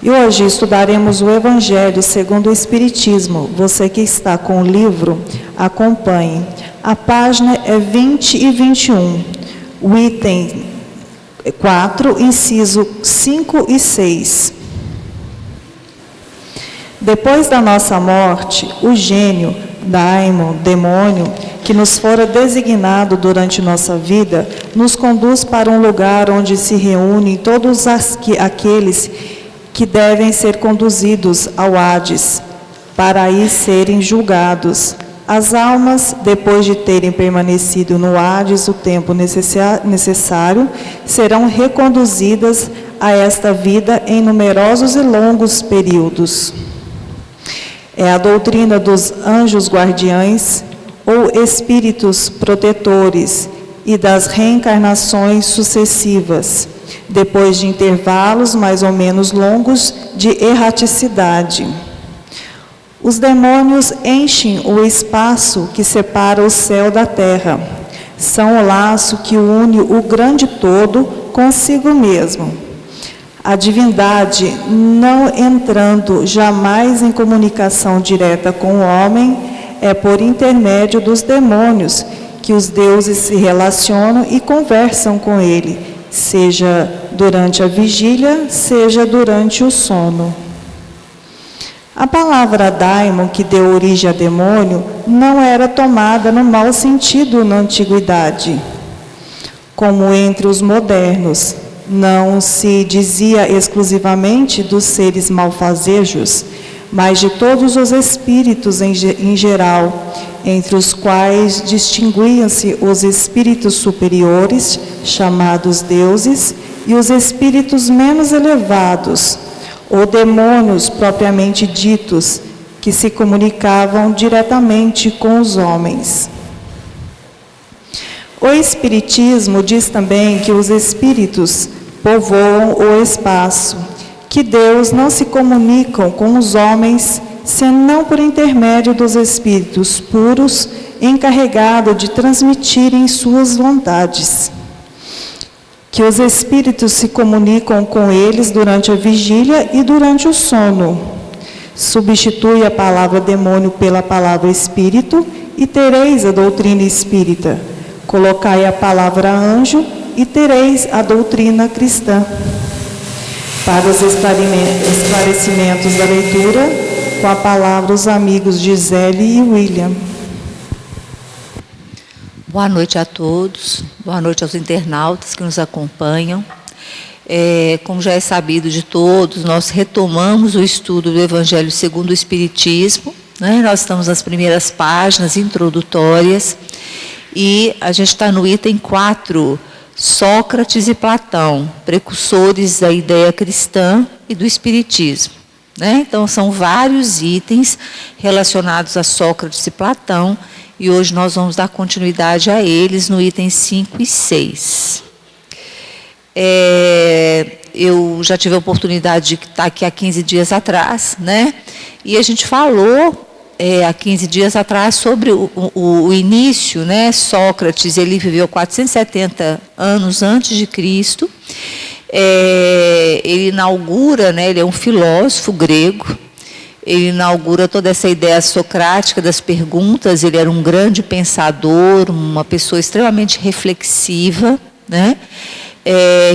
E hoje estudaremos o Evangelho segundo o Espiritismo. Você que está com o livro, acompanhe. A página é 20 e 21. O item 4, inciso 5 e 6. Depois da nossa morte, o gênio, daimon, demônio, que nos fora designado durante nossa vida, nos conduz para um lugar onde se reúnem todos aqueles que devem ser conduzidos ao Hades, para aí serem julgados. As almas, depois de terem permanecido no Hades o tempo necessário, serão reconduzidas a esta vida em numerosos e longos períodos. É a doutrina dos anjos guardiães ou espíritos protetores e das reencarnações sucessivas, depois de intervalos mais ou menos longos de erraticidade. Os demônios enchem o espaço que separa o céu da terra. São o laço que une o grande todo consigo mesmo. A divindade, não entrando jamais em comunicação direta com o homem, é por intermédio dos demônios que os deuses se relacionam e conversam com ele, seja durante a vigília, seja durante o sono. A palavra daimon, que deu origem a demônio, não era tomada no mau sentido na antiguidade, como entre os modernos. Não se dizia exclusivamente dos seres malfazejos, mas de todos os espíritos em geral, entre os quais distinguiam-se os espíritos superiores, chamados deuses, e os espíritos menos elevados, ou demônios propriamente ditos, que se comunicavam diretamente com os homens. O Espiritismo diz também que os espíritos povoam o espaço, que Deus não se comunicam com os homens senão por intermédio dos espíritos puros encarregados de transmitirem suas vontades. Que os espíritos se comunicam com eles durante a vigília e durante o sono. Substitui a palavra demônio pela palavra espírito e tereis a doutrina espírita. Colocai a palavra anjo e tereis a doutrina cristã. Para os esclarecimentos da leitura, com a palavra os amigos Gisele e William. Boa noite a todos, boa noite aos internautas que nos acompanham. Como já é sabido de todos, nós retomamos o estudo do Evangelho segundo o Espiritismo, né? Nós estamos nas primeiras páginas introdutórias e a gente está no item 4, Sócrates e Platão, precursores da ideia cristã e do Espiritismo. Né? Então, são vários itens relacionados a Sócrates e Platão, e hoje nós vamos dar continuidade a eles no item 5 e 6. Eu já tive a oportunidade de estar aqui há 15 dias atrás, né? E a gente falou há 15 dias atrás sobre o início, né? Sócrates, ele viveu 470 anos antes de Cristo. Ele inaugura, né? Ele é um filósofo grego. Ele inaugura toda essa ideia socrática das perguntas. Ele era um grande pensador, uma pessoa extremamente reflexiva, né?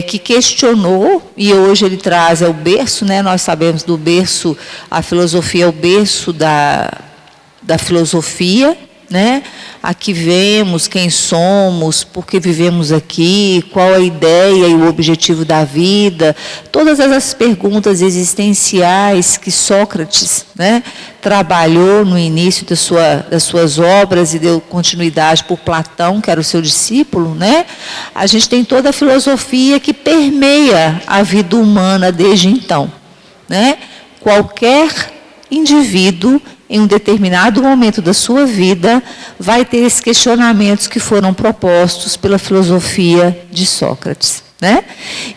Que questionou, e hoje ele traz o berço, né? Nós sabemos do berço, a filosofia é o berço da filosofia, né? Aqui vemos quem somos, por que vivemos aqui, qual a ideia e o objetivo da vida, todas essas perguntas existenciais que Sócrates, né, trabalhou no início das suas obras e deu continuidade por Platão, que era o seu discípulo, né? A gente tem toda a filosofia que permeia a vida humana desde então, né? Qualquer indivíduo, em um determinado momento da sua vida, vai ter esses questionamentos que foram propostos pela filosofia de Sócrates, né?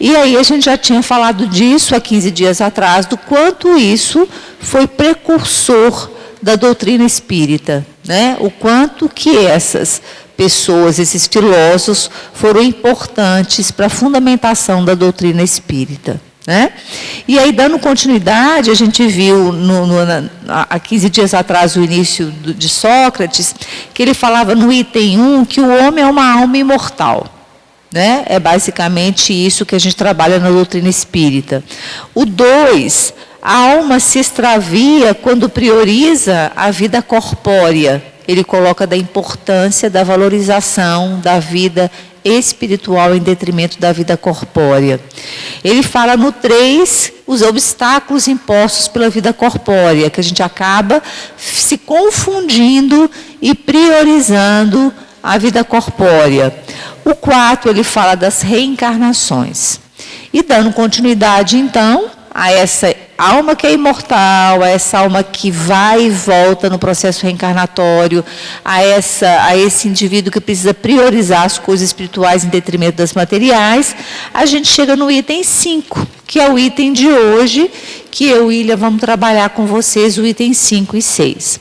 E aí a gente já tinha falado disso há 15 dias atrás, do quanto isso foi precursor da doutrina espírita, né? O quanto que essas pessoas, esses filósofos, foram importantes para a fundamentação da doutrina espírita, né? E aí, dando continuidade, a gente viu há 15 dias atrás o início de Sócrates, que ele falava no item 1 que o homem é uma alma imortal, né? É basicamente isso que a gente trabalha na doutrina espírita. O 2, a alma se extravia quando prioriza a vida corpórea. Ele coloca da importância da valorização da vida espiritual em detrimento da vida corpórea. Ele fala no 3, os obstáculos impostos pela vida corpórea, que a gente acaba se confundindo e priorizando a vida corpórea. O 4, ele fala das reencarnações. E dando continuidade, então, a essa alma que é imortal, a essa alma que vai e volta no processo reencarnatório, a esse indivíduo que precisa priorizar as coisas espirituais em detrimento das materiais, a gente chega no item 5, que é o item de hoje, que eu e Ilha vamos trabalhar com vocês, o item 5 e 6.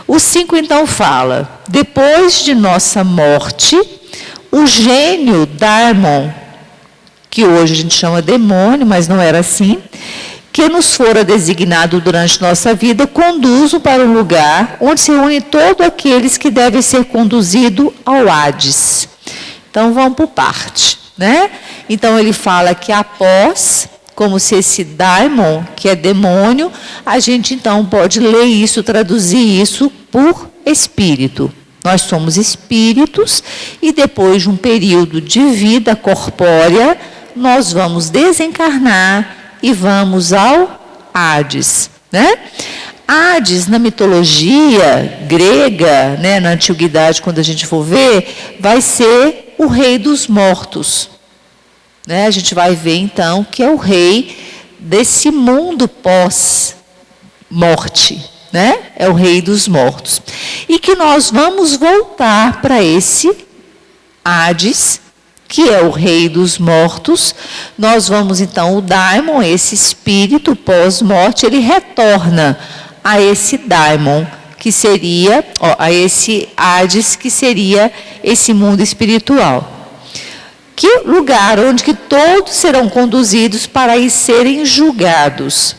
O 5, então, fala: depois de nossa morte, o gênio Daimon, que hoje a gente chama demônio, mas não era assim, que nos fora designado durante nossa vida, conduz-o para um lugar onde se reúnem todos aqueles que devem ser conduzidos ao Hades. Então, vamos por parte, né? Então, ele fala que após, como se esse daimon, que é demônio, a gente então pode ler isso, traduzir isso por espírito. Nós somos espíritos e depois de um período de vida corpórea, nós vamos desencarnar e vamos ao Hades, né? Hades, na mitologia grega, né, na antiguidade, quando a gente for ver, vai ser o rei dos mortos, né? A gente vai ver, então, que é o rei desse mundo pós-morte, né? É o rei dos mortos. E que nós vamos voltar para esse Hades, que é o rei dos mortos. Nós vamos, então, o daimon, esse espírito pós-morte, ele retorna a esse daimon, que seria, a esse Hades, que seria esse mundo espiritual. Que lugar onde que todos serão conduzidos para aí serem julgados.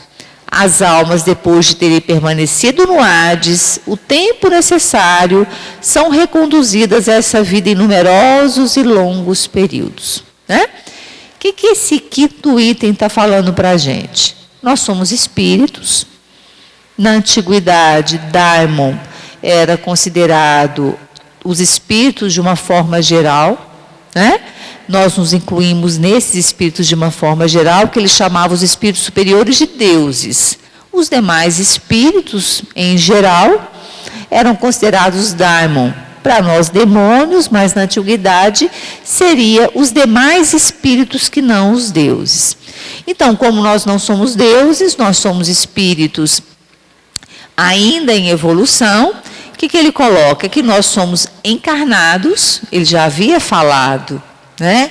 As almas, depois de terem permanecido no Hades, o tempo necessário, são reconduzidas a essa vida em numerosos e longos períodos, né? O que esse quinto item está falando para a gente? Nós somos espíritos. Na antiguidade, daimon era considerado os espíritos de uma forma geral, né? Nós nos incluímos nesses espíritos de uma forma geral, que ele chamava os espíritos superiores de deuses. Os demais espíritos, em geral, eram considerados daimon. Para nós, demônios, mas na antiguidade, seria os demais espíritos que não os deuses. Então, como nós não somos deuses, nós somos espíritos ainda em evolução. O que ele coloca? Que nós somos encarnados, ele já havia falado, né,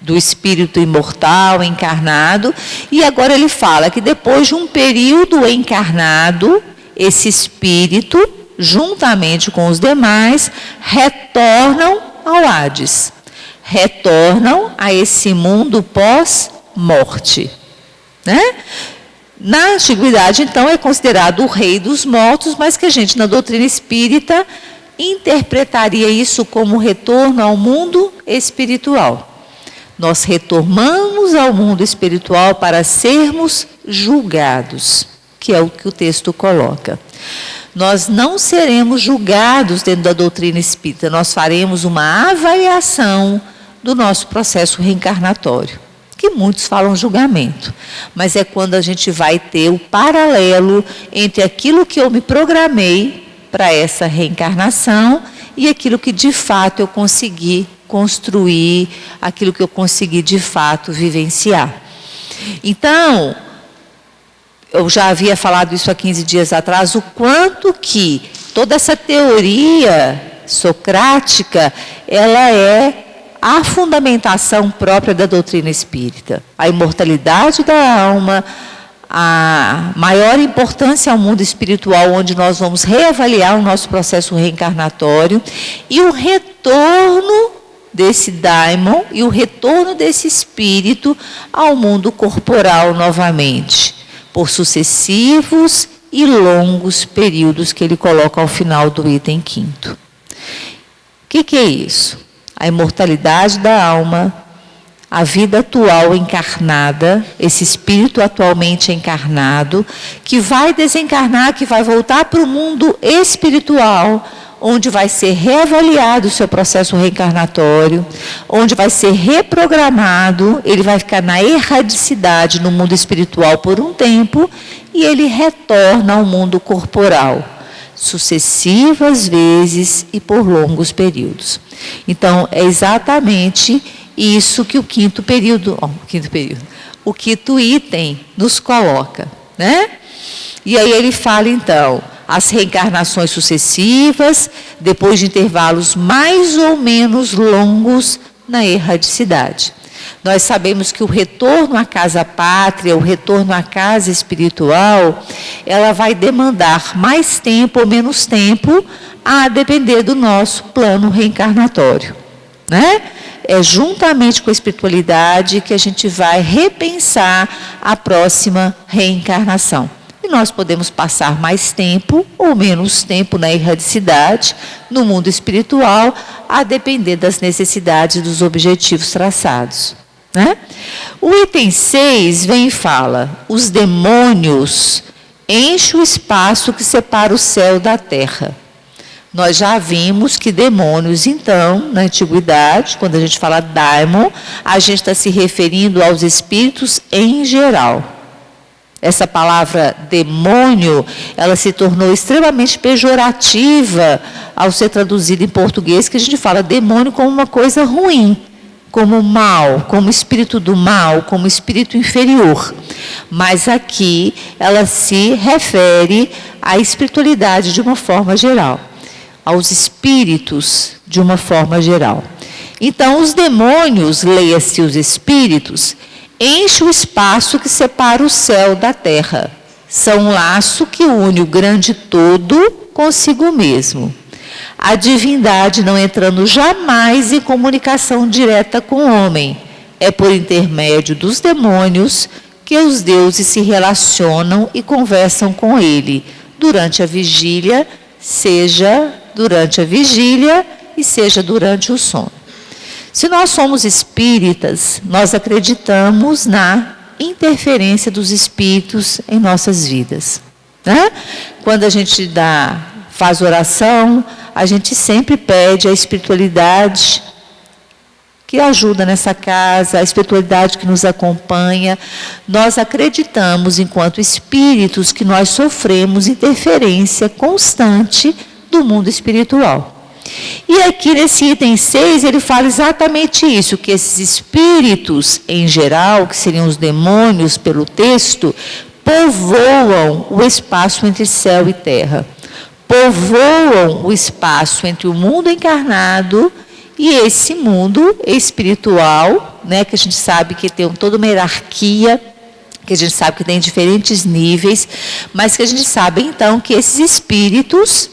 do espírito imortal encarnado, e agora ele fala que depois de um período encarnado, esse espírito, juntamente com os demais, retornam ao Hades, retornam a esse mundo pós-morte, né? Na antiguidade, então, é considerado o rei dos mortos, mas que a gente, na doutrina espírita, interpretaria isso como retorno ao mundo espiritual. Nós retornamos ao mundo espiritual para sermos julgados, que é o que o texto coloca. Nós não seremos julgados dentro da doutrina espírita, nós faremos uma avaliação do nosso processo reencarnatório, que muitos falam julgamento, mas é quando a gente vai ter o paralelo entre aquilo que eu me programei para essa reencarnação e aquilo que de fato eu consegui construir, aquilo que eu consegui de fato vivenciar. Então, eu já havia falado isso há 15 dias atrás, o quanto que toda essa teoria socrática, ela é a fundamentação própria da doutrina espírita. A imortalidade da alma, a maior importância ao mundo espiritual, onde nós vamos reavaliar o nosso processo reencarnatório, e o retorno desse daimon e o retorno desse espírito ao mundo corporal novamente, por sucessivos e longos períodos que ele coloca ao final do item 5º. O que é isso? A imortalidade da alma, a vida atual encarnada, esse espírito atualmente encarnado, que vai desencarnar, que vai voltar para o mundo espiritual, onde vai ser reavaliado o seu processo reencarnatório, onde vai ser reprogramado, ele vai ficar na erradicidade no mundo espiritual por um tempo, e ele retorna ao mundo corporal, sucessivas vezes e por longos períodos. Então, é exatamente isso que o quinto item nos coloca, né? E aí ele fala, então, as reencarnações sucessivas, depois de intervalos mais ou menos longos na erradicidade. Nós sabemos que o retorno à casa pátria, o retorno à casa espiritual, ela vai demandar mais tempo ou menos tempo, a depender do nosso plano reencarnatório, né? É juntamente com a espiritualidade que a gente vai repensar a próxima reencarnação. E nós podemos passar mais tempo ou menos tempo na erradicidade, no mundo espiritual, a depender das necessidades e dos objetivos traçados, né? O item 6 vem e fala: os demônios enchem o espaço que separa o céu da terra. Nós já vimos que demônios, então, na antiguidade, quando a gente fala daimon, a gente está se referindo aos espíritos em geral. Essa palavra demônio, ela se tornou extremamente pejorativa ao ser traduzida em português, que a gente fala demônio como uma coisa ruim, como mal, como espírito do mal, como espírito inferior. Mas aqui ela se refere à espiritualidade de uma forma geral, aos espíritos de uma forma geral. Então, os demônios, leia-se os espíritos, enchem o espaço que separa o céu da terra. São um laço que une o grande todo consigo mesmo. A divindade não entrando jamais em comunicação direta com o homem. É por intermédio dos demônios que os deuses se relacionam e conversam com ele, durante a vigília, seja durante a vigília e seja durante o sono. Se nós somos espíritas, nós acreditamos na interferência dos espíritos em nossas vidas, né? Quando a gente faz oração, a gente sempre pede a espiritualidade que ajuda nessa casa, a espiritualidade que nos acompanha. Nós acreditamos, enquanto espíritos, que nós sofremos interferência constante do mundo espiritual. E aqui nesse item 6, ele fala exatamente isso, que esses espíritos em geral, que seriam os demônios pelo texto, povoam o espaço entre céu e terra. Povoam o espaço entre o mundo encarnado e esse mundo espiritual, né, que a gente sabe que tem toda uma hierarquia, que a gente sabe que tem diferentes níveis, mas que a gente sabe então que esses espíritos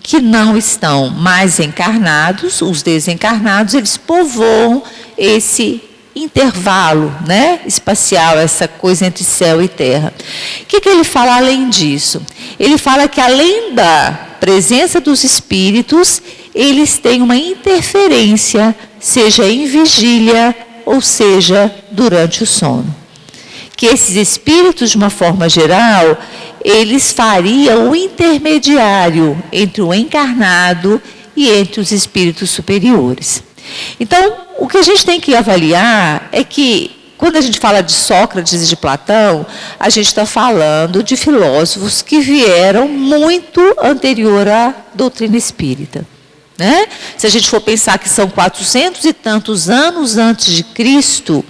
que não estão mais encarnados, os desencarnados, eles povoam esse intervalo, né, espacial, essa coisa entre céu e terra. O que ele fala além disso? Ele fala que além da presença dos espíritos, eles têm uma interferência, seja em vigília ou seja durante o sono. Que esses espíritos, de uma forma geral, eles fariam o intermediário entre o encarnado e entre os espíritos superiores. Então, o que a gente tem que avaliar é que, quando a gente fala de Sócrates e de Platão, a gente está falando de filósofos que vieram muito anterior à doutrina espírita, né? Se a gente for pensar que são 400 e tantos anos antes de Cristo,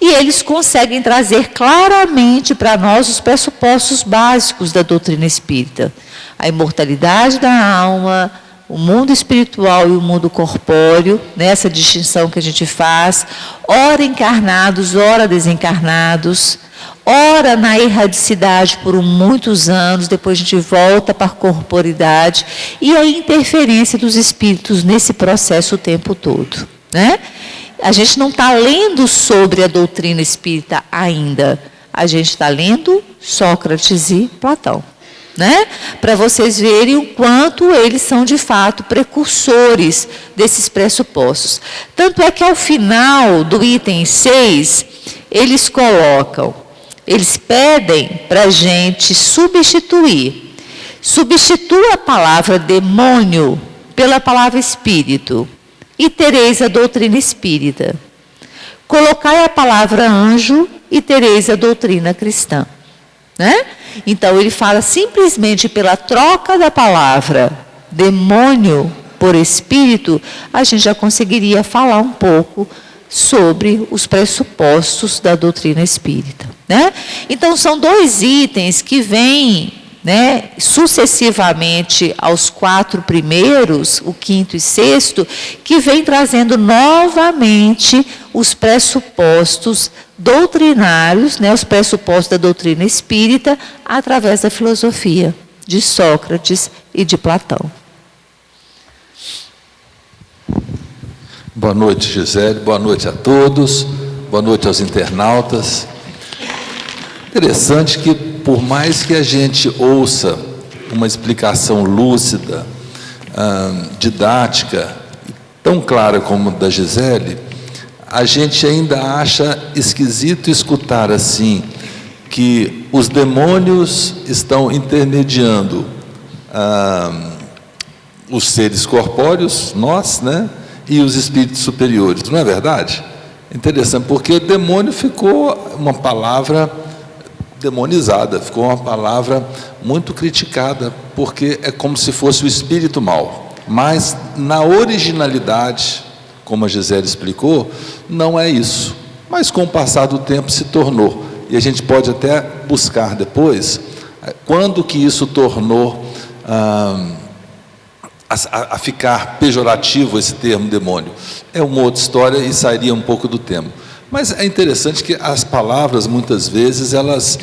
e eles conseguem trazer claramente para nós os pressupostos básicos da doutrina espírita. A imortalidade da alma, o mundo espiritual e o mundo corpóreo, nessa distinção que a gente faz, ora encarnados, ora desencarnados, ora na erradicidade por muitos anos, depois a gente volta para a corporidade, e a interferência dos espíritos nesse processo o tempo todo. né? A gente não está lendo sobre a doutrina espírita ainda. A gente está lendo Sócrates e Platão, né? Para vocês verem o quanto eles são de fato precursores desses pressupostos. Tanto é que ao final do item 6, eles pedem para a gente substitua a palavra demônio pela palavra espírito, e tereis a doutrina espírita. Colocai a palavra anjo, e tereis a doutrina cristã. Né? Então, ele fala simplesmente pela troca da palavra demônio por espírito, a gente já conseguiria falar um pouco sobre os pressupostos da doutrina espírita. Né? Então, são 2 itens que vêm, né, sucessivamente aos 4 primeiros, o 5º e 6º, que vem trazendo novamente os pressupostos doutrinários, né, os pressupostos da doutrina espírita, através da filosofia de Sócrates e de Platão. Boa noite, Gisele, boa noite a todos, boa noite aos internautas. Interessante que, por mais que a gente ouça uma explicação lúcida, didática, tão clara como a da Gisele, a gente ainda acha esquisito escutar assim, que os demônios estão intermediando os seres corpóreos, nós, né, e os espíritos superiores. Não é verdade? Interessante, porque demônio ficou uma palavra demonizada, ficou uma palavra muito criticada, porque é como se fosse o espírito mau. Mas, na originalidade, como a Gisele explicou, não é isso. Mas, com o passar do tempo, se tornou. E a gente pode até buscar depois, quando que isso tornou a ficar pejorativo esse termo demônio. É uma outra história e sairia um pouco do tema. Mas é interessante que as palavras, muitas vezes, elas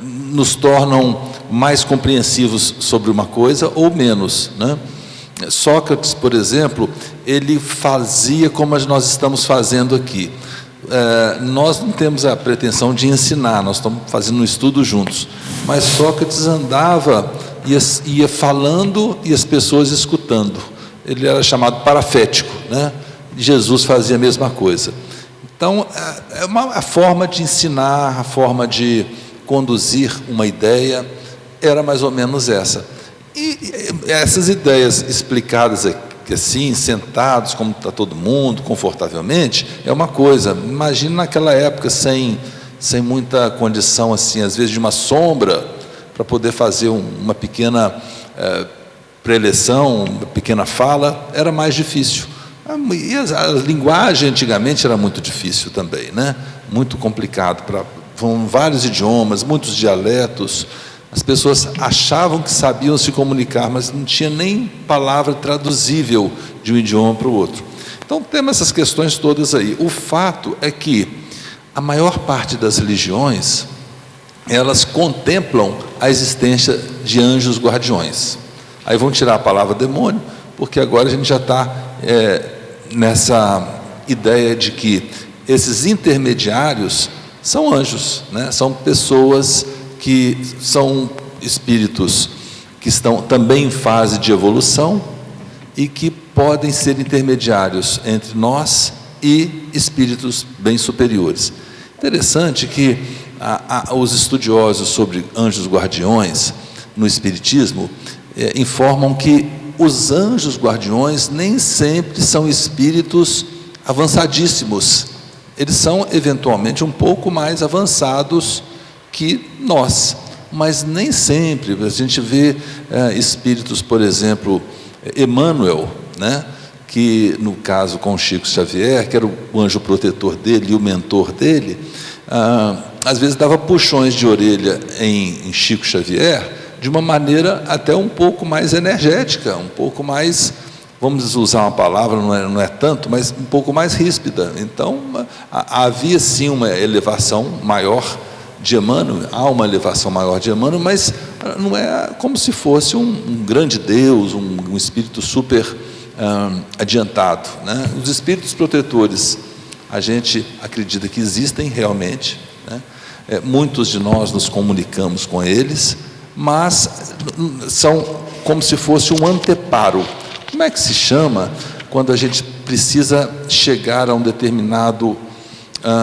nos tornam mais compreensivos sobre uma coisa ou menos, né? Sócrates, por exemplo, ele fazia como nós estamos fazendo aqui. Nós não temos a pretensão de ensinar, nós estamos fazendo um estudo juntos. Mas Sócrates andava, ia falando e as pessoas escutando. Ele era chamado parafético, né? Jesus fazia a mesma coisa. Então, a forma de ensinar, a forma de conduzir uma ideia, era mais ou menos essa. E essas ideias explicadas aqui, assim, sentados, como está todo mundo, confortavelmente, é uma coisa. Imagina naquela época, sem muita condição, assim, às vezes de uma sombra, para poder fazer uma pequena preleção, uma pequena fala, era mais difícil. E a linguagem antigamente era muito difícil também, né? Muito complicado, foram vários idiomas, muitos dialetos. As pessoas achavam que sabiam se comunicar, mas não tinha nem palavra traduzível de um idioma para o outro. Então temos essas questões todas aí. O fato é que a maior parte das religiões, elas contemplam a existência de anjos guardiões. Aí vão tirar a palavra demônio, porque agora a gente já está nessa ideia de que esses intermediários são anjos, né? São pessoas que são espíritos que estão também em fase de evolução e que podem ser intermediários entre nós e espíritos bem superiores. Interessante que os estudiosos sobre anjos guardiões no espiritismo informam que os anjos guardiões nem sempre são espíritos avançadíssimos. Eles são, eventualmente, um pouco mais avançados que nós, mas nem sempre. A gente vê espíritos, por exemplo, Emmanuel, né? Que no caso com Chico Xavier, que era o anjo protetor dele e o mentor dele, às vezes dava puxões de orelha em Chico Xavier, de uma maneira até um pouco mais energética, um pouco mais, vamos usar uma palavra, não é tanto, mas um pouco mais ríspida. Então, havia sim uma elevação maior de Emmanuel, há uma elevação maior de Emmanuel, mas não é como se fosse um grande Deus, um espírito super adiantado, né? Os espíritos protetores, a gente acredita que existem realmente, né? Muitos de nós nos comunicamos com eles, mas são como se fosse um anteparo. Como é que se chama quando a gente precisa chegar a um determinado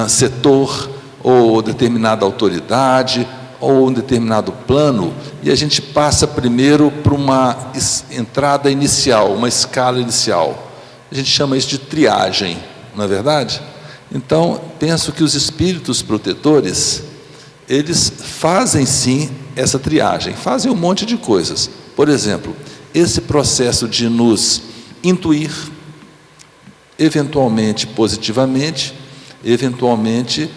setor, ou determinada autoridade, ou um determinado plano, e a gente passa primeiro por uma entrada inicial, uma escala inicial. A gente chama isso de triagem, não é verdade? Então, penso que os espíritos protetores, eles fazem sim essa triagem, fazem um monte de coisas. Por exemplo, esse processo de nos intuir, eventualmente positivamente, eventualmente,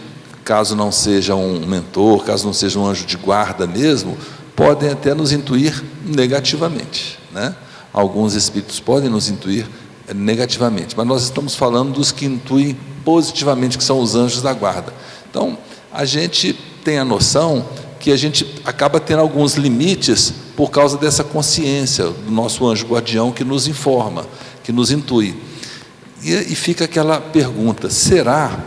caso não seja um mentor, caso não seja um anjo de guarda mesmo, podem até nos intuir negativamente, né? Alguns espíritos podem nos intuir negativamente, mas nós estamos falando dos que intuem positivamente, que são os anjos da guarda. Então, a gente tem a noção que a gente acaba tendo alguns limites por causa dessa consciência do nosso anjo guardião que nos informa, que nos intui. E fica aquela pergunta: será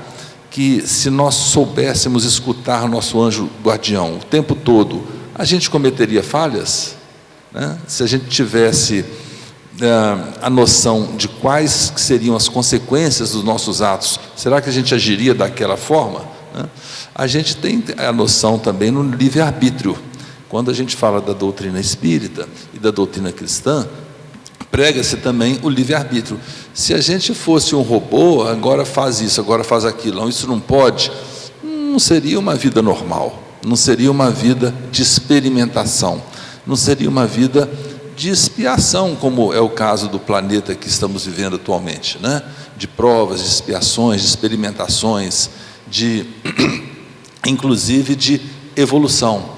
que se nós soubéssemos escutar nosso anjo guardião o tempo todo, a gente cometeria falhas? Né? Se a gente tivesse a noção de quais seriam as consequências dos nossos atos, será que a gente agiria daquela forma? Né? A gente tem a noção também no livre-arbítrio. Quando a gente fala da doutrina espírita e da doutrina cristã, prega-se também o livre-arbítrio. Se a gente fosse um robô, agora faz isso, agora faz aquilo, não, isso não pode, não seria uma vida normal, não seria uma vida de experimentação, não seria uma vida de expiação, como é o caso do planeta que estamos vivendo atualmente, né? De provas, de expiações, de experimentações, inclusive de evolução.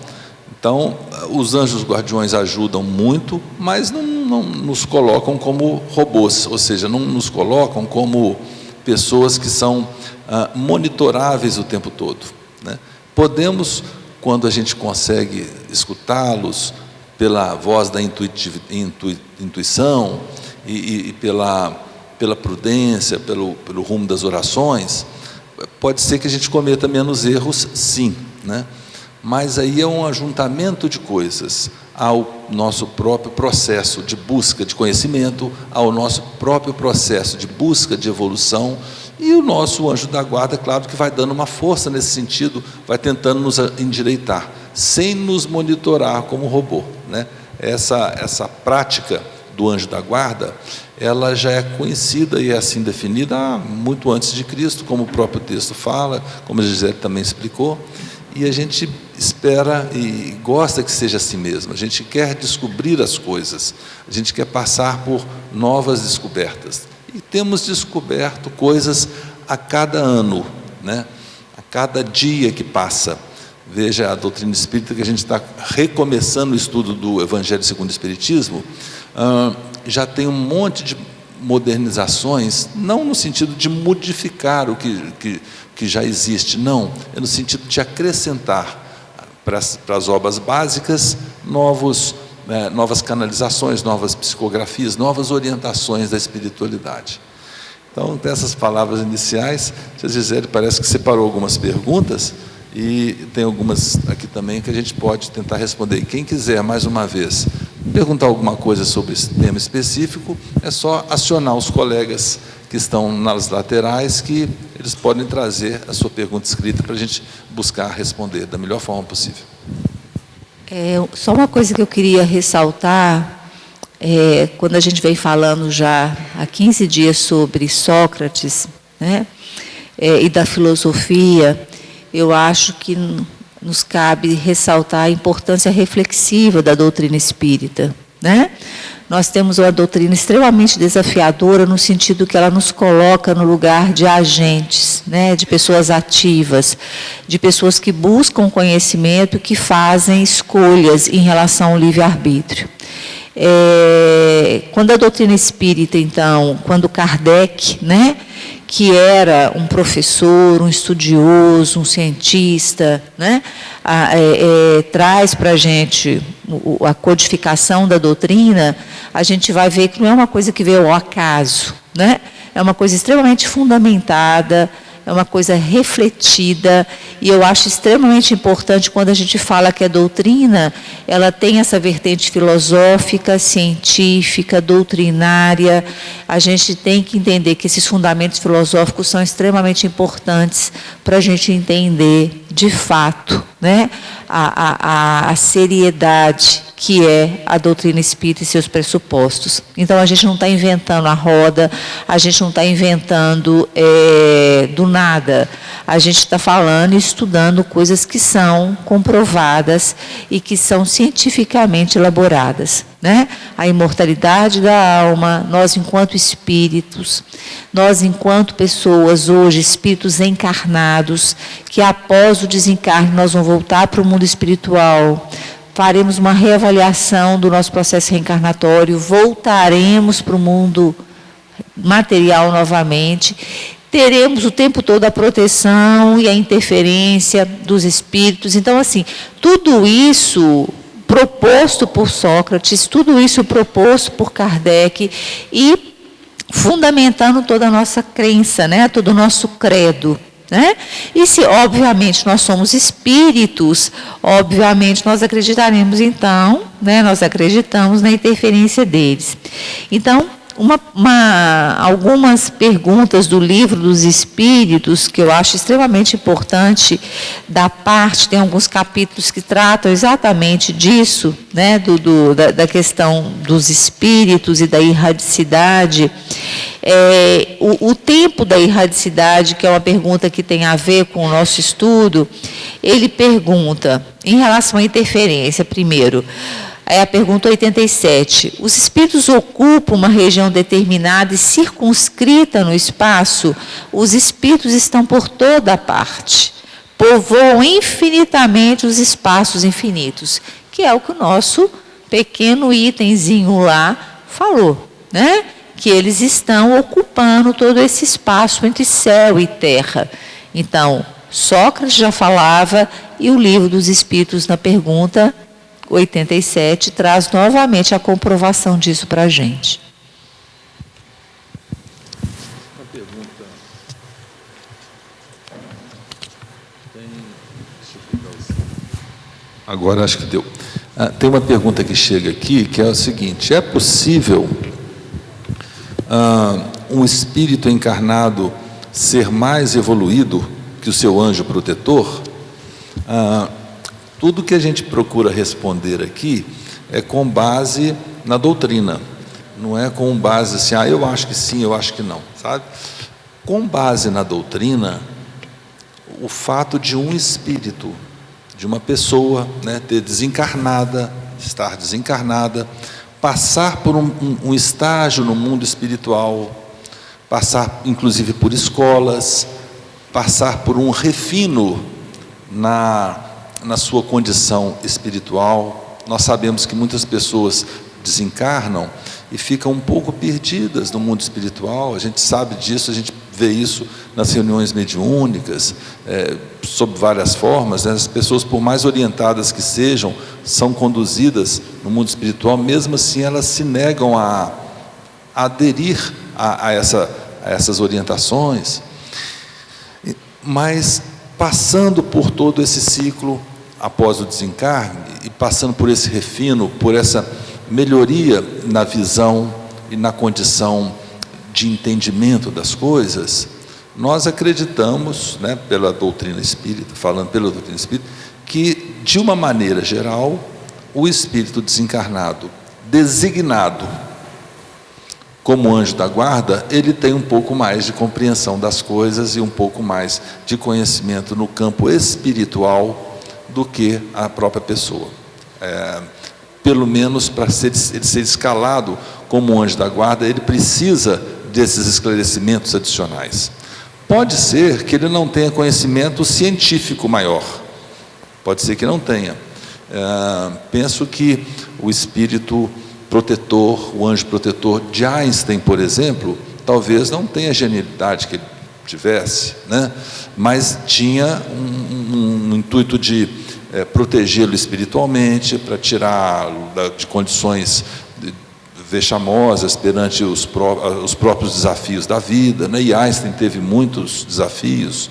Então, os anjos guardiões ajudam muito, mas não nos colocam como robôs, ou seja, não nos colocam como pessoas que são monitoráveis o tempo todo, né? Podemos, quando a gente consegue escutá-los, pela voz da intuição e pela prudência, pelo rumo das orações, pode ser que a gente cometa menos erros, sim, né? Mas aí é um ajuntamento de coisas, ao nosso próprio processo de busca de conhecimento, ao nosso próprio processo de busca de evolução, e o nosso anjo da guarda, claro que vai dando uma força nesse sentido, vai tentando nos endireitar, sem nos monitorar como robô, né? Essa prática do anjo da guarda, ela já é conhecida e é assim definida muito antes de Cristo, como o próprio texto fala, como a Gisele também explicou, e a gente espera e gosta que seja assim mesmo. A gente quer descobrir as coisas, a gente quer passar por novas descobertas, e temos descoberto coisas a cada ano, né? A cada dia que passa. Veja a doutrina espírita, que a gente está recomeçando o estudo do Evangelho segundo o Espiritismo, já tem um monte de modernizações, não no sentido de modificar o que já existe, não, é no sentido de acrescentar para as obras básicas novas canalizações, novas psicografias, novas orientações da espiritualidade. Então, dessas palavras iniciais, a Gisele parece que separou algumas perguntas, e tem algumas aqui também que a gente pode tentar responder. E quem quiser, mais uma vez, perguntar alguma coisa sobre esse tema específico, é só acionar os colegas que estão nas laterais, que eles podem trazer a sua pergunta escrita para a gente buscar responder da melhor forma possível. Só uma coisa que eu queria ressaltar, quando a gente vem falando já há 15 dias sobre Sócrates, né, e da filosofia, eu acho que nos cabe ressaltar a importância reflexiva da doutrina espírita, né? Nós temos uma doutrina extremamente desafiadora, no sentido que ela nos coloca no lugar de agentes, né? De pessoas ativas, de pessoas que buscam conhecimento, que fazem escolhas em relação ao livre-arbítrio. Quando a doutrina espírita, então, quando Kardec, né, que era um professor, um estudioso, um cientista, né? Traz para a gente a codificação da doutrina, a gente vai ver que não é uma coisa que veio ao acaso, né? É uma coisa extremamente fundamentada, é uma coisa refletida, e eu acho extremamente importante quando a gente fala que a doutrina, ela tem essa vertente filosófica, científica, doutrinária. A gente tem que entender que esses fundamentos filosóficos são extremamente importantes para a gente entender, de fato, né, a seriedade que é a doutrina espírita e seus pressupostos. Então, a gente não está inventando a roda, a gente não está inventando do nada. A gente está falando e estudando coisas que são comprovadas e que são cientificamente elaboradas, né? A imortalidade da alma, nós enquanto espíritos, nós enquanto pessoas hoje, espíritos encarnados, que após o desencarne nós vamos voltar para o mundo espiritual, faremos uma reavaliação do nosso processo reencarnatório, voltaremos para o mundo material novamente, teremos o tempo todo a proteção e a interferência dos espíritos. Então, assim, tudo isso proposto por Sócrates, tudo isso proposto por Kardec e fundamentando toda a nossa crença, né, todo o nosso credo. Né? E se, obviamente, nós somos espíritos, obviamente, nós acreditaremos, então, né, nós acreditamos na interferência deles. Então, algumas perguntas do Livro dos Espíritos, que eu acho extremamente importante, tem alguns capítulos que tratam exatamente disso, né, da questão dos espíritos e da erradicidade. O tempo da erradicidade, que é uma pergunta que tem a ver com o nosso estudo, ele pergunta, em relação à interferência, primeiro, é a pergunta 87. Os espíritos ocupam uma região determinada e circunscrita no espaço? Os espíritos estão por toda parte, povoam infinitamente os espaços infinitos, que é o que o nosso pequeno itemzinho lá falou, né? Que eles estão ocupando todo esse espaço entre céu e terra. Então, Sócrates já falava, e o Livro dos Espíritos, na pergunta 87, traz novamente a comprovação disso para a gente. Uma pergunta. Agora acho que deu. Tem uma pergunta que chega aqui, que é o seguinte: é possível um espírito encarnado ser mais evoluído que o seu anjo protetor? Tudo que a gente procura responder aqui é com base na doutrina, não é com base assim, eu acho que sim, eu acho que não, sabe? Com base na doutrina, o fato de um espírito, de uma pessoa, né, estar desencarnada, passar por um estágio no mundo espiritual, passar inclusive por escolas, passar por um refino na sua condição espiritual. Nós sabemos que muitas pessoas desencarnam e ficam um pouco perdidas no mundo espiritual. A gente sabe disso, a gente vê isso nas reuniões mediúnicas, sob várias formas, né? As pessoas, por mais orientadas que sejam, são conduzidas no mundo espiritual, mesmo assim elas se negam a aderir a essas orientações. Mas, passando por todo esse ciclo, após o desencarne, e passando por esse refino, por essa melhoria na visão e na condição de entendimento das coisas, nós acreditamos, né, pela doutrina espírita, falando pela doutrina espírita, que, de uma maneira geral, o espírito desencarnado, designado como anjo da guarda, ele tem um pouco mais de compreensão das coisas e um pouco mais de conhecimento no campo espiritual do que a própria pessoa. Pelo menos para ele ser escalado como anjo da guarda, ele precisa desses esclarecimentos adicionais. Pode ser que ele não tenha conhecimento científico maior, pode ser que não tenha. Penso que o espírito protetor, o anjo protetor de Einstein, por exemplo, talvez não tenha a genialidade tivesse, né? Mas tinha um intuito de protegê-lo espiritualmente, para tirá-lo de condições vexamosas perante os próprios desafios da vida, né? E Einstein teve muitos desafios.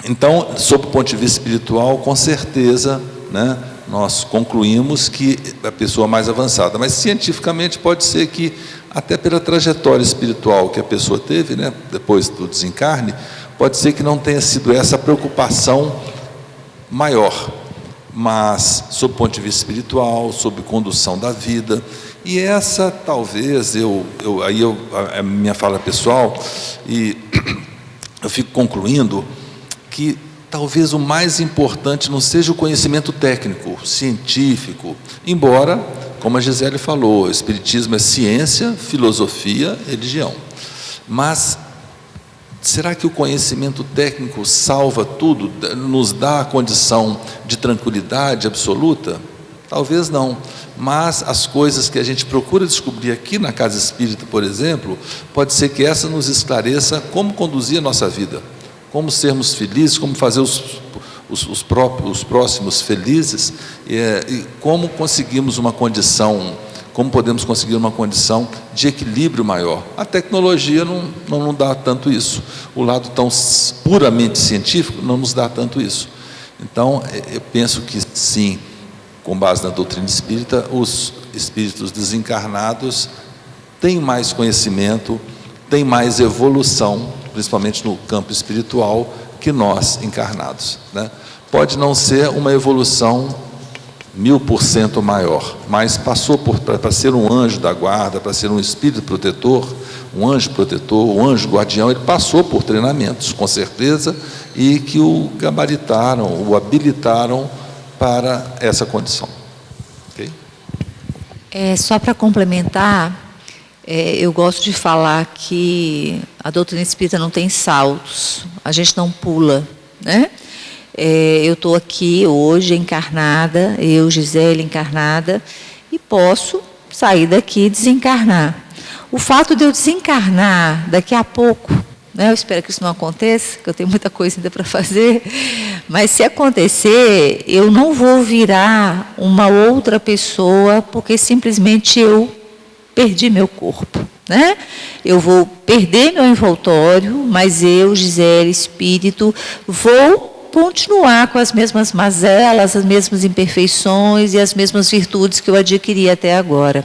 Então, sob o ponto de vista espiritual, com certeza, né, nós concluímos que a pessoa mais avançada, mas cientificamente pode ser que, até pela trajetória espiritual que a pessoa teve, né, depois do desencarne, pode ser que não tenha sido essa a preocupação maior, mas sob o ponto de vista espiritual, sob condução da vida. E essa talvez, a minha fala pessoal, e eu fico concluindo que talvez o mais importante não seja o conhecimento técnico, científico, embora, como a Gisele falou, o Espiritismo é ciência, filosofia, religião. Mas será que o conhecimento técnico salva tudo, nos dá a condição de tranquilidade absoluta? Talvez não, mas as coisas que a gente procura descobrir aqui na Casa Espírita, por exemplo, pode ser que essa nos esclareça como conduzir a nossa vida, como sermos felizes, como fazer os próximos felizes, e como conseguimos uma condição, como podemos conseguir uma condição de equilíbrio maior. A tecnologia não dá tanto isso, o lado tão puramente científico não nos dá tanto isso. Então, eu penso que sim, com base na doutrina espírita, os espíritos desencarnados têm mais conhecimento, têm mais evolução, principalmente no campo espiritual, que nós encarnados, né? Pode não ser uma evolução 1000% maior, mas passou para ser um anjo da guarda, para ser um espírito protetor, um anjo protetor, um anjo guardião, ele passou por treinamentos, com certeza, e que o gabaritaram, o habilitaram para essa condição. Okay? Só para complementar, eu gosto de falar que a doutrina espírita não tem saltos, a gente não pula, né? Eu estou aqui hoje encarnada, eu, Gisele, encarnada, e posso sair daqui e desencarnar. O fato de eu desencarnar daqui a pouco, né, eu espero que isso não aconteça, que eu tenho muita coisa ainda para fazer, mas se acontecer, eu não vou virar uma outra pessoa, porque simplesmente eu perdi meu corpo, né? Eu vou perder meu envoltório, mas eu, Gisele, espírito, vou continuar com as mesmas mazelas, as mesmas imperfeições e as mesmas virtudes que eu adquiri até agora.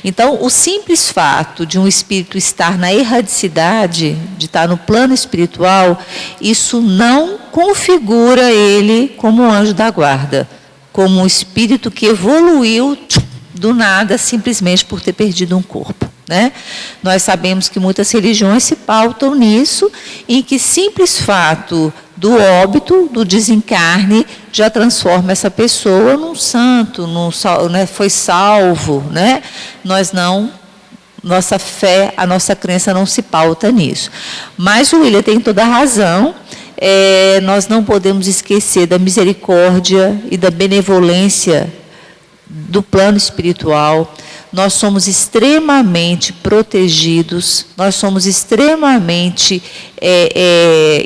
Então, o simples fato de um espírito estar na erradicidade, de estar no plano espiritual, isso não configura ele como um anjo da guarda, como um espírito que evoluiu do nada, simplesmente por ter perdido um corpo, né? Nós sabemos que muitas religiões se pautam nisso, em que simples fato do óbito, do desencarne, já transforma essa pessoa num santo, né, foi salvo, né? Nossa fé, a nossa crença não se pauta nisso. Mas o William tem toda a razão, nós não podemos esquecer da misericórdia e da benevolência do plano espiritual. Nós somos extremamente protegidos, nós somos extremamente,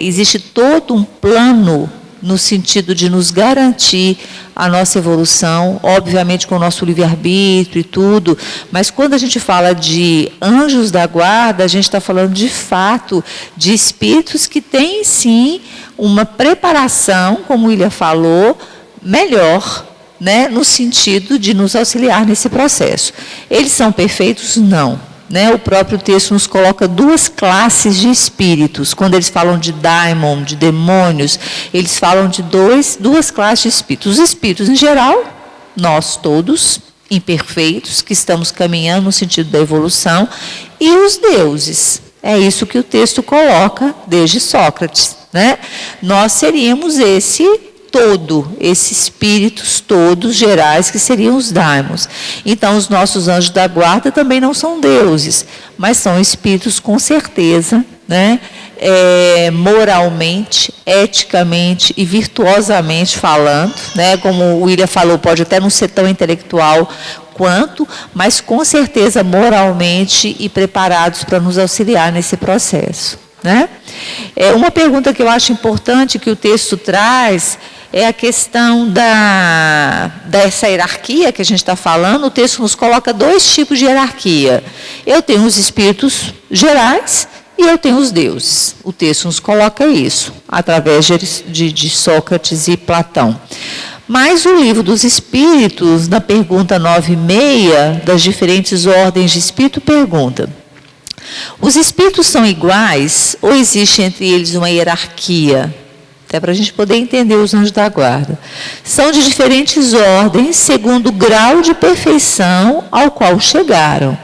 existe todo um plano no sentido de nos garantir a nossa evolução, obviamente com o nosso livre-arbítrio e tudo, mas quando a gente fala de anjos da guarda, a gente está falando de fato de espíritos que têm sim uma preparação, como o William falou, melhor, né, no sentido de nos auxiliar nesse processo. Eles são perfeitos? Não. Né? O próprio texto nos coloca duas classes de espíritos. Quando eles falam de daimon, de demônios, eles falam de duas classes de espíritos. Os espíritos em geral, nós todos, imperfeitos, que estamos caminhando no sentido da evolução, e os deuses. É isso que o texto coloca desde Sócrates, né? Nós seríamos esses espíritos todos gerais que seriam os daimons. Então, os nossos anjos da guarda também não são deuses, mas são espíritos com certeza, né? Moralmente, eticamente e virtuosamente falando, né? Como o William falou, pode até não ser tão intelectual quanto, mas com certeza moralmente e preparados para nos auxiliar nesse processo. né? Uma pergunta que eu acho importante que o texto traz é a questão dessa hierarquia que a gente está falando. O texto nos coloca 2 tipos de hierarquia. Eu tenho os espíritos gerais e eu tenho os deuses. O texto nos coloca isso, através de Sócrates e Platão. Mas o livro dos Espíritos, na pergunta 9,6, das diferentes ordens de espírito, pergunta: os espíritos são iguais ou existe entre eles uma hierarquia? Até para a gente poder entender os anjos da guarda. São de diferentes ordens, segundo o grau de perfeição ao qual chegaram.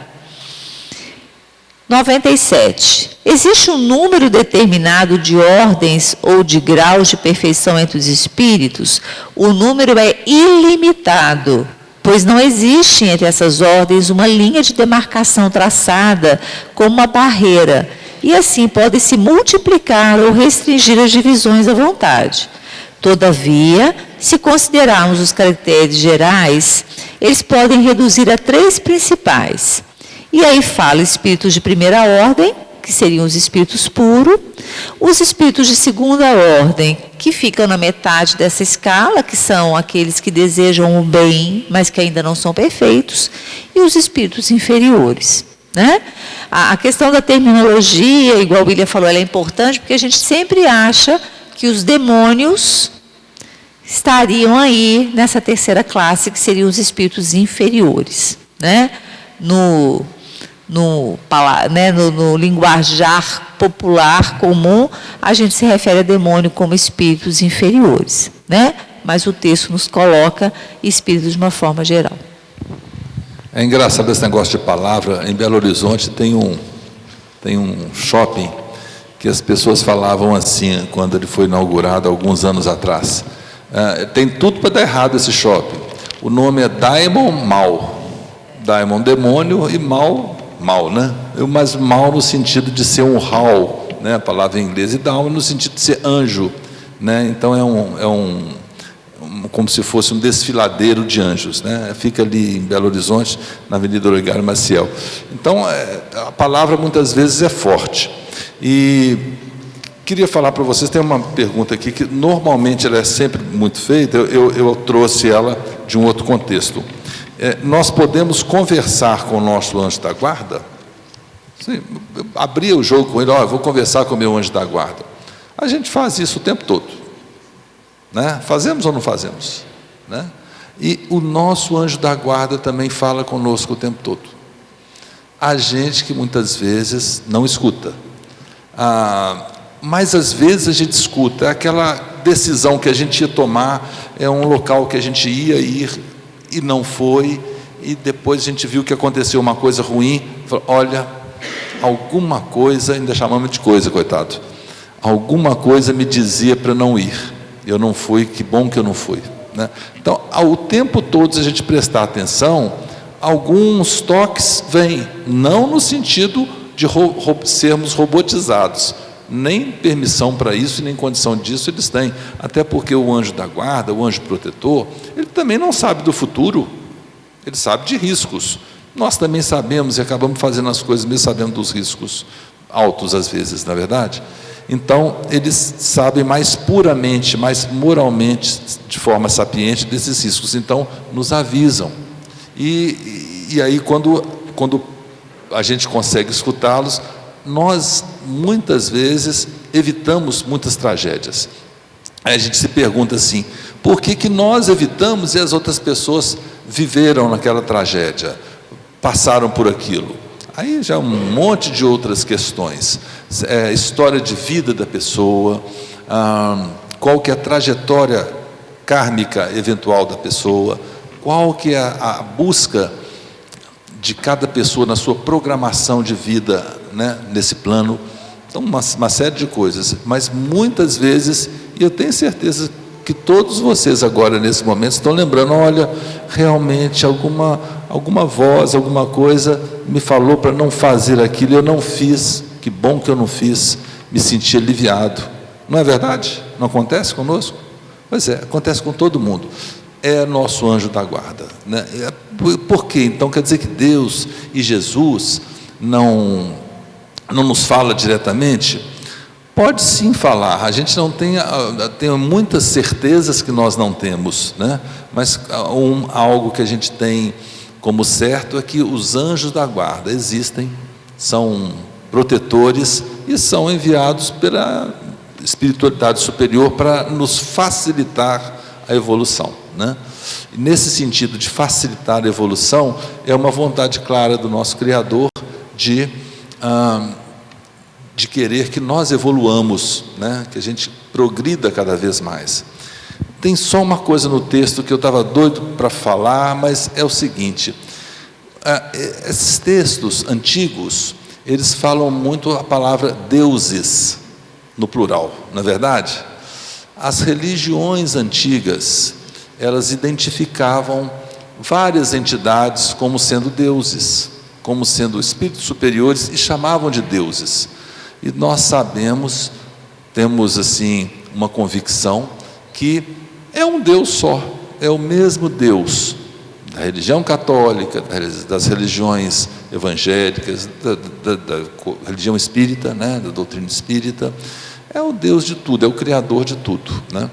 97. Existe um número determinado de ordens ou de graus de perfeição entre os espíritos? O número é ilimitado, pois não existe entre essas ordens uma linha de demarcação traçada como uma barreira, e assim podem se multiplicar ou restringir as divisões à vontade. Todavia, se considerarmos os caracteres gerais, eles podem reduzir a 3 principais. E aí fala espíritos de primeira ordem, que seriam os espíritos puros, os espíritos de segunda ordem, que ficam na metade dessa escala, que são aqueles que desejam o bem, mas que ainda não são perfeitos, e os espíritos inferiores, né? A questão da terminologia, igual a William falou, ela é importante, porque a gente sempre acha que os demônios estariam aí nessa terceira classe, que seriam os espíritos inferiores, né? No linguajar popular comum, a gente se refere a demônio como espíritos inferiores, né? Mas o texto nos coloca espíritos de uma forma geral. É engraçado esse negócio de palavra. Em Belo Horizonte tem um shopping que as pessoas falavam assim, quando ele foi inaugurado alguns anos atrás. Tem tudo para dar errado esse shopping. O nome é Daimon Mal. Daimon, demônio, e mal, né? Mas mal no sentido de ser um hall, né? A palavra em inglês, e Daimon no sentido de ser anjo, né? Então como se fosse um desfiladeiro de anjos, né? Fica ali em Belo Horizonte, na Avenida Olegário Maciel. Então, a palavra muitas vezes é forte. E queria falar para vocês, tem uma pergunta aqui que normalmente ela é sempre muito feita, eu trouxe ela de um outro contexto. Nós podemos conversar com o nosso anjo da guarda? Sim, eu abria o jogo com ele, eu vou conversar com o meu anjo da guarda. A gente faz isso o tempo todo, né? Fazemos ou não fazemos, né? E o nosso anjo da guarda também fala conosco o tempo todo. A gente que muitas vezes não escuta, mas às vezes a gente escuta. Aquela decisão que a gente ia tomar, é um local que a gente ia ir e não foi, e depois a gente viu que aconteceu uma coisa ruim, falou, olha, alguma coisa, ainda chamamos de coisa, coitado, alguma coisa me dizia para não ir, eu não fui, que bom que eu não fui, né? Então, ao tempo todo, se a gente prestar atenção, alguns toques vêm, não no sentido de sermos robotizados, nem permissão para isso, nem condição disso eles têm, até porque o anjo da guarda, o anjo protetor, ele também não sabe do futuro, ele sabe de riscos. Nós também sabemos e acabamos fazendo as coisas mesmo sabendo dos riscos altos às vezes, na verdade. Então, eles sabem mais puramente, mais moralmente, de forma sapiente, desses riscos. Então, nos avisam. E aí, quando a gente consegue escutá-los, nós, muitas vezes, evitamos muitas tragédias. Aí a gente se pergunta assim, por que nós evitamos e as outras pessoas viveram naquela tragédia, passaram por aquilo? Aí já um monte de outras questões, história de vida da pessoa, qual que é a trajetória kármica eventual da pessoa, qual que é a busca de cada pessoa na sua programação de vida, né, nesse plano. Então, uma série de coisas, mas muitas vezes, e eu tenho certeza que todos vocês agora, nesse momento, estão lembrando, olha, realmente alguma voz, alguma coisa me falou para não fazer aquilo, eu não fiz, que bom que eu não fiz, me senti aliviado. Não é verdade? Não acontece conosco? Pois é, acontece com todo mundo. É nosso anjo da guarda, né? Por quê? Então quer dizer que Deus e Jesus não nos fala diretamente? Pode sim falar, a gente não tem muitas certezas que nós não temos, né? Mas algo que a gente tem como certo é que os anjos da guarda existem, são protetores e são enviados pela espiritualidade superior para nos facilitar a evolução, né? E nesse sentido de facilitar a evolução, é uma vontade clara do nosso Criador de querer que nós evoluamos, né? Que a gente progrida cada vez mais. Tem só uma coisa no texto que eu estava doido para falar, mas é o seguinte: esses textos antigos, eles falam muito a palavra deuses, no plural, não é verdade? As religiões antigas, elas identificavam várias entidades como sendo deuses, como sendo espíritos superiores, e chamavam de deuses. E nós sabemos, temos assim uma convicção que é um Deus só, é o mesmo Deus da religião católica, das religiões evangélicas, da religião espírita, né, da doutrina espírita. É o Deus de tudo, é o Criador de tudo, né?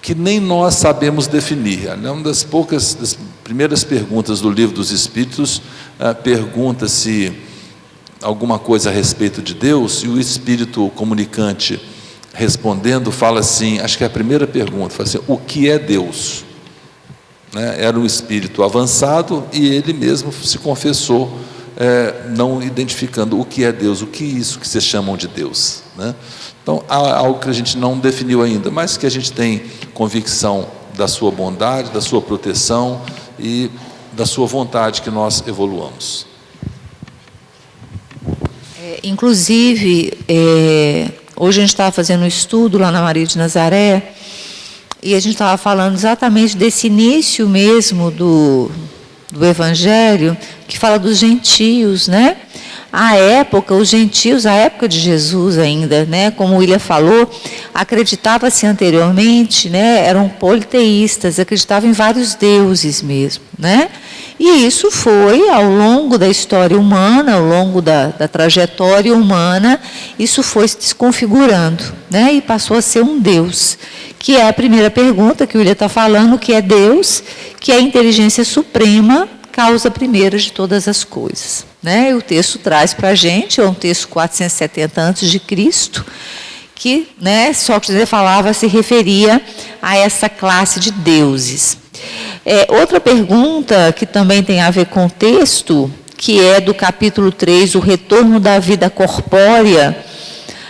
Que nem nós sabemos definir. Uma das primeiras perguntas do Livro dos Espíritos pergunta se alguma coisa a respeito de Deus, e o espírito comunicante respondendo fala assim, acho que é a primeira pergunta, fala assim: o que é Deus? Né? Era um espírito avançado e ele mesmo se confessou, não identificando o que é Deus, o que é isso que vocês chamam de Deus, né? Então há algo que a gente não definiu ainda, mas que a gente tem convicção da sua bondade, da sua proteção e da sua vontade que nós evoluamos. Inclusive, hoje a gente estava fazendo um estudo lá na Maria de Nazaré, e a gente estava falando exatamente desse início mesmo do Evangelho, que fala dos gentios, né? À época, os gentios, a época de Jesus ainda, né? Como o William falou, acreditava-se anteriormente, né? Eram politeístas, acreditavam em vários deuses mesmo, né? E isso foi, ao longo da história humana, ao longo da trajetória humana, isso foi se desconfigurando, né? E passou a ser um Deus, que é a primeira pergunta que o William está falando, que é Deus, que é a inteligência suprema, causa primeira de todas as coisas, né? E o texto traz para a gente, é um texto 470 a.C., que, né, Sócrates falava, se referia a essa classe de deuses. Outra pergunta que também tem a ver com o texto, que é do capítulo 3, o retorno da vida corpórea